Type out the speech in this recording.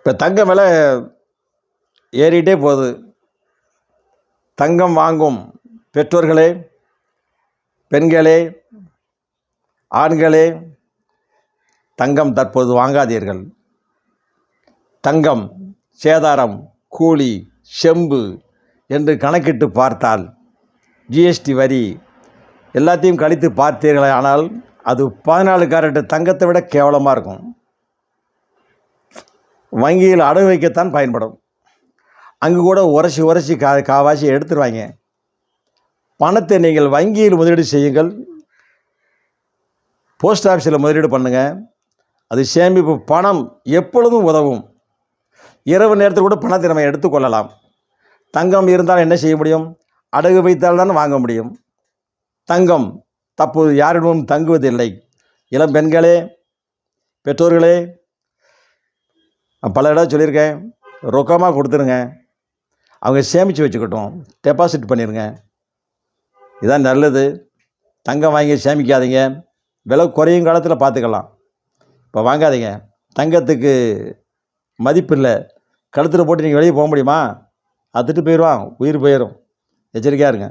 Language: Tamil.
இப்போ தங்கம் விலை ஏறிட்டே போகுது. தங்கம் வாங்கும் பெற்றோர்களே, பெண்களே, ஆண்களே, தங்கம் தற்போது வாங்காதீர்கள். தங்கம், சேதாரம், கூலி, செம்பு என்று கணக்கிட்டு பார்த்தால் ஜிஎஸ்டி வரி எல்லாத்தையும் கழித்து பார்த்தீர்களே, ஆனால் அது 14 கேரட் தங்கத்தை விட கேவலமாக இருக்கும். வங்கியில் அடகு வைக்கத்தான் பயன்படும். அங்கு கூட உரசி காவாசி எடுத்துருவாங்க. பணத்தை நீங்கள் வங்கியில் முதலீடு செய்யுங்கள், போஸ்ட் ஆஃபீஸில் முதலீடு பண்ணுங்கள். அது சேமிப்பு பணம் எப்பொழுதும் உதவும். இரவு நேரத்தில் கூட பணத்தை நம்ம எடுத்துக்கொள்ளலாம். தங்கம் இருந்தால் என்ன செய்ய முடியும்? அடகு வைத்தால் தான் வாங்க முடியும். தங்கம் தற்போது யாரிடமும் தங்குவதில்லை. இளம் பெண்களே, பெற்றோர்களே, பல இடம் சொல்லியிருக்கேன், ரொக்கமாக கொடுத்துருங்க. அவங்க சேமித்து வச்சுக்கட்டும், டெபாசிட் பண்ணிடுங்க. இதான் நல்லது. தங்கம் வாங்கி சேமிக்காதீங்க. விலை குறையும் காலத்தில் பார்த்துக்கலாம். இப்போ வாங்காதீங்க. தங்கத்துக்கு மதிப்பு இல்லை. கழுத்தில் போட்டு நீங்கள் வெளியே போக முடியுமா? அத்துட்டு போயிடுவான், உயிர் போயிடும். எச்சரிக்கையாக இருங்க.